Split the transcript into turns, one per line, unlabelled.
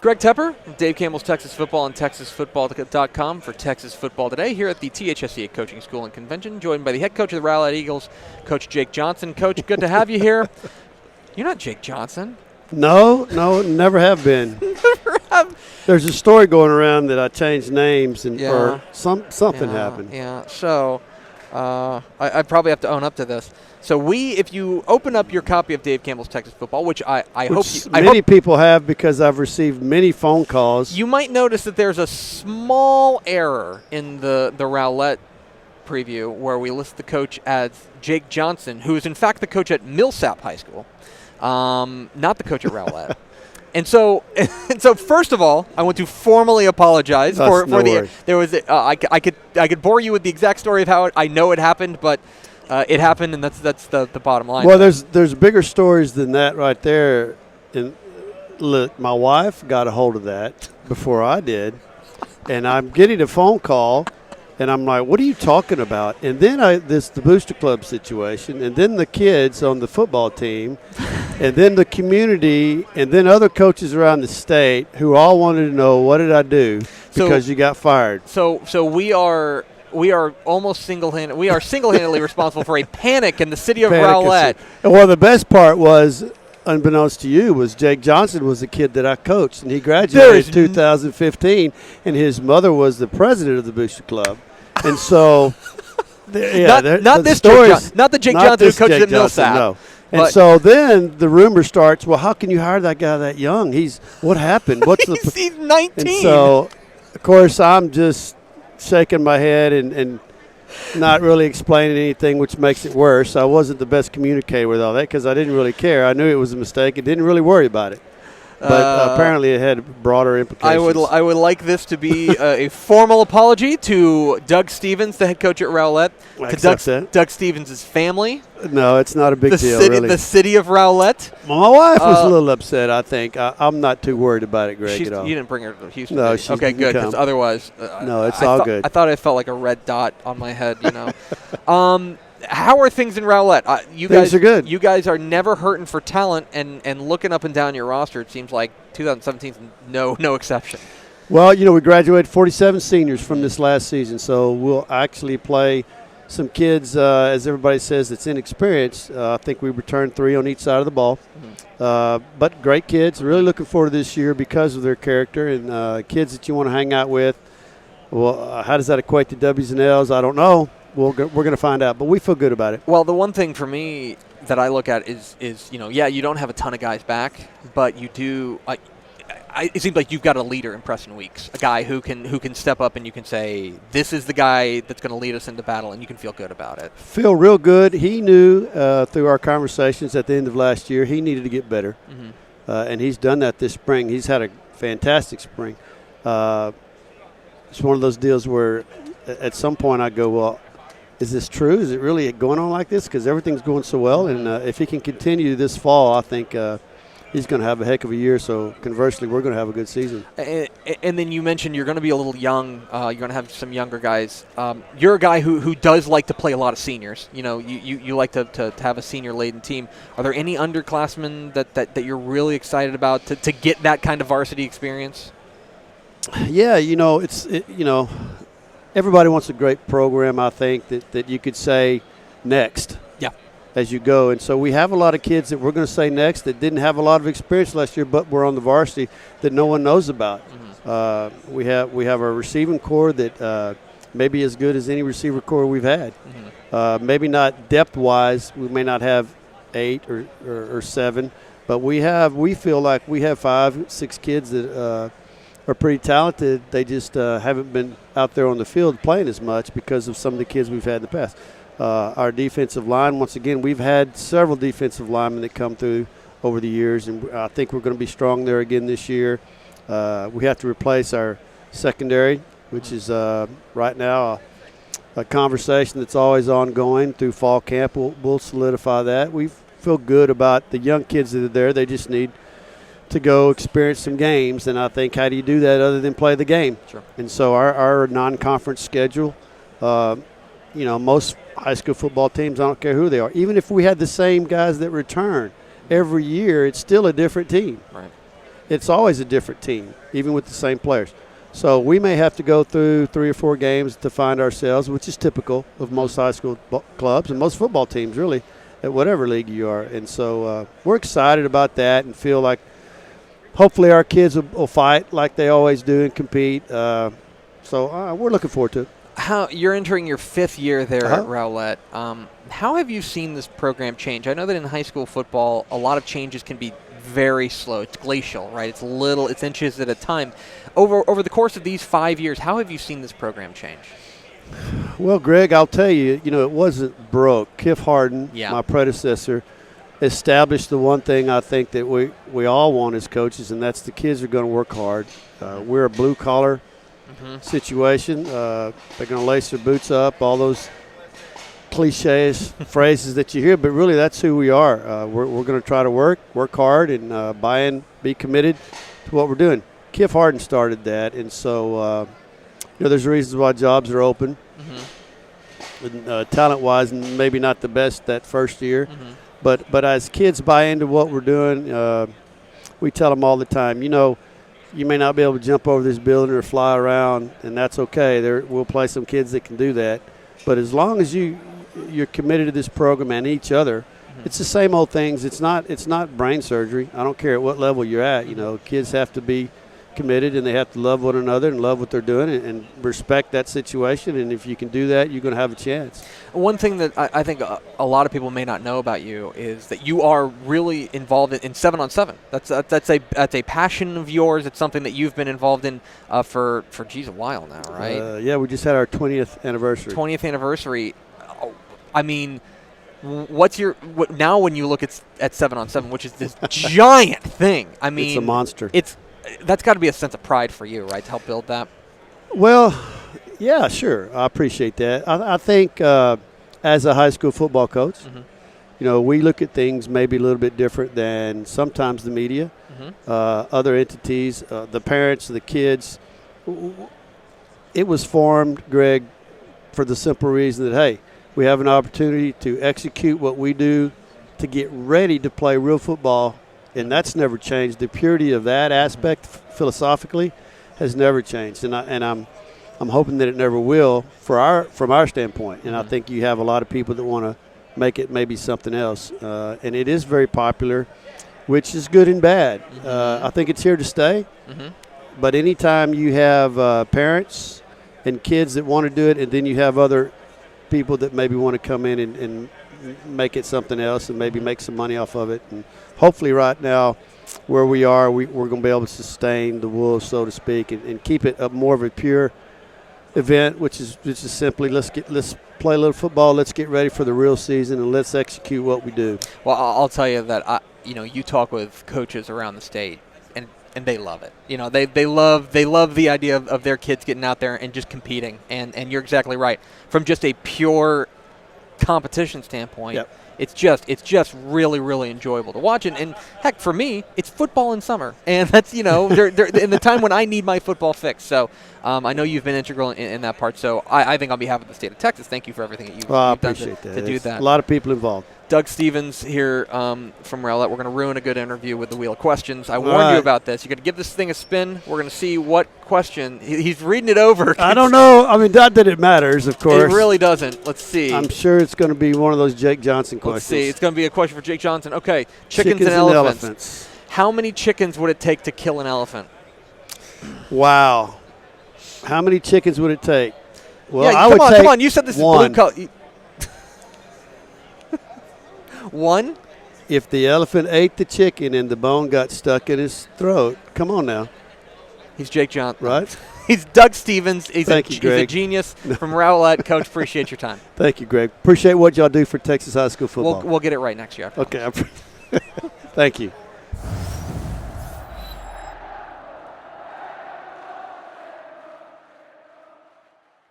Greg Tepper, Dave Campbell's Texas Football and TexasFootball.com for Texas Football Today here at the THSCA Coaching School and Convention, joined by the head coach of the Rowlett Eagles, Coach Jake Johnson. Coach, good to have you here. You're not Jake Johnson.
No, never have been.
Never have.
There's a story going around that I changed names and or something happened.
Yeah, so I probably have to own up to this. So if you open up your copy of Dave Campbell's Texas Football, which
many people have because I've received many phone calls.
You might notice that there's a small error in the Rowlett preview where we list the coach as Jake Johnson, who is in fact the coach at Millsap High School, not the coach at Rowlett. And so first of all, I want to formally apologize for the. There was I could bore you with the exact story of how I know it happened, but it happened, and that's the bottom line.
Well, there's bigger stories than that right there. And look, my wife got a hold of that before I did, and I'm getting a phone call. And I'm like, what are you talking about? And then the Booster Club situation, and then the kids on the football team, and then the community, and then other coaches around the state who all wanted to know, what did I do because you got fired?
So we are almost single-handedly responsible for a panic in the city of Rowlett.
Well, the best part was, unbeknownst to you, was Jake Johnson was a kid that I coached, and he graduated in 2015, and his mother was the president of the Booster Club. And so,
not the Jake Johnson who coaches at Millsap.
No. And so then the rumor starts, well, how can you hire that guy that young? What happened? What's
he's 19.
And so, of course, I'm just shaking my head and not really explaining anything, which makes it worse. I wasn't the best communicator with all that because I didn't really care. I knew it was a mistake and didn't really worry about it. But apparently it had broader implications.
I would like this to be a formal apology to Doug Stevens, the head coach at Rowlett, to Doug Stevens' family.
No, it's not a big deal, really.
The city of Rowlett.
Well, my wife was a little upset, I think. I'm not too worried about it, Greg, at all.
You didn't bring her to Houston.
No, she
okay, good, because otherwise
no, it's all good.
I thought I felt like a red dot on my head, you know. How are things in Rowlett?
Things are good.
You guys are never hurting for talent, and looking up and down your roster, it seems like 2017 is no exception.
Well, you know, we graduated 47 seniors from this last season, so we'll actually play some kids, as everybody says, that's inexperienced. I think we returned 3 on each side of the ball. But great kids. Really looking forward to this year because of their character and kids that you want to hang out with. Well, how does that equate to W's and L's? I don't know. We're going to find out, but we feel good about it.
Well, the one thing for me that I look at is you know, you don't have a ton of guys back, but you do. It seems like you've got a leader in Preston Weeks, a guy who can step up and you can say, this is the guy that's going to lead us into battle, and you can feel good about it.
Feel real good. He knew through our conversations at the end of last year he needed to get better, and he's done that this spring. He's had a fantastic spring. It's one of those deals where at some point I go, well, is this true? Is it really going on like this? Because everything's going so well. And if he can continue this fall, I think he's going to have a heck of a year. So, conversely, we're going to have a good season.
And then you mentioned you're going to be a little young. You're going to have some younger guys. You're a guy who does like to play a lot of seniors. You know, you like to have a senior-laden team. Are there any underclassmen that you're really excited about to get that kind of varsity experience?
Yeah, you know, everybody wants a great program, I think, that you could say next as you go. And so we have a lot of kids that we're going to say next that didn't have a lot of experience last year but were on the varsity that no one knows about. We have our receiving core that may be as good as any receiver core we've had. Maybe not depth-wise. We may not have 8 or 7, but we feel like we have 5, 6 kids that are pretty talented. They just haven't been out there on the field playing as much because of some of the kids we've had in the past. Our defensive line, once again, we've had several defensive linemen that come through over the years, and I think we're going to be strong there again this year. We have to replace our secondary, which is right now a conversation that's always ongoing through fall camp. We'll solidify that. We feel good about the young kids that are there. They just need to go experience some games, and I think how do you do that other than play the game?
Sure.
And so our non-conference schedule, you know, most high school football teams, I don't care who they are, even if we had the same guys that return every year, it's still a different team.
Right.
it's always a different team, even with the same players. So we may have to go through 3 or 4 games to find ourselves, which is typical of most high school clubs and most football teams, really, at whatever league you are. And so we're excited about that and feel like hopefully our kids will fight like they always do and compete. So we're looking forward to it.
How you're entering your 5th year there at Rowlett. How have you seen this program change? I know that in high school football, a lot of changes can be very slow. It's glacial, right? It's inches at a time. Over the course of these 5 years, how have you seen this program change?
Well, Greg, I'll tell you, it wasn't broke. Kif Harden, my predecessor, established the one thing I think that we all want as coaches, and that's the kids are going to work hard. We're a blue-collar situation. They're going to lace their boots up, all those cliches, phrases that you hear, but really that's who we are. We're going to try to work hard, and buy in, be committed to what we're doing. Kif Harden started that, and so there's reasons why jobs are open. And, talent-wise, maybe not the best that first year, but as kids buy into what we're doing, we tell them all the time, you may not be able to jump over this building or fly around, and that's okay. We'll play some kids that can do that. But as long as you're committed to this program and each other, it's the same old things. It's not brain surgery. I don't care at what level you're at. Kids have to be committed, and they have to love one another and love what they're doing and respect that situation. And if you can do that, you're going to have a chance.
One thing that I think a lot of people may not know about you is that you are really involved in 7-on-7. That's a passion of yours. It's something that you've been involved in for a while now, right?
Yeah, we just had our 20th anniversary.
20th anniversary. I mean, now when you look at 7-on-7, which is this giant thing? I mean,
it's a monster.
That's got to be a sense of pride for you, right, to help build that?
Well, yeah, sure. I appreciate that. I think as a high school football coach, we look at things maybe a little bit different than sometimes the media, other entities, the parents, the kids. It was formed, Greg, for the simple reason that, hey, we have an opportunity to execute what we do to get ready to play real football. And that's never changed. The purity of that aspect, philosophically, has never changed. And I'm hoping that it never will from our standpoint. And I think you have a lot of people that want to make it maybe something else. And it is very popular, which is good and bad. I think it's here to stay. But anytime you have parents and kids that want to do it, and then you have other people that maybe want to come in and make it something else and maybe make some money off of it. And hopefully right now where we are, we're going to be able to sustain the Wolves, so to speak, and keep it more of a pure event, which is simply let's play a little football, let's get ready for the real season, and let's execute what we do.
Well, I'll tell you that you talk with coaches around the state, and they love it. They love the idea of their kids getting out there and just competing. And you're exactly right. From just a pure competition standpoint, it's just really, really enjoyable to watch. And heck, for me, it's football in summer, and that's they're in the time when I need my football fix. So I know you've been integral in that part. So I think on behalf of the state of Texas, thank you for everything that you've done to do that.
A lot of people involved.
Doug Stevens here from Rowlett. We're going to ruin a good interview with the Wheel of Questions. I warned you about this. You're going to give this thing a spin. We're going to see what question. He's reading it over.
I don't know. I mean, not that it matters, of course.
It really doesn't. Let's see.
I'm sure it's going to be one of those Jake Johnson questions.
Let's see. It's going to be a question for Jake Johnson. Okay. Chickens and elephants. How many chickens would it take to kill an elephant?
Wow. How many chickens would it take? Well,
come on. You said this is blue color. One?
If the elephant ate the chicken and the bone got stuck in his throat, come on now.
He's Jake Johnson.
Right?
He's Doug Stevens. He's a genius from Rowlett. Coach, appreciate your time.
Thank you, Greg. Appreciate what y'all do for Texas high school football.
We'll get it right next year.
Okay. Thank you.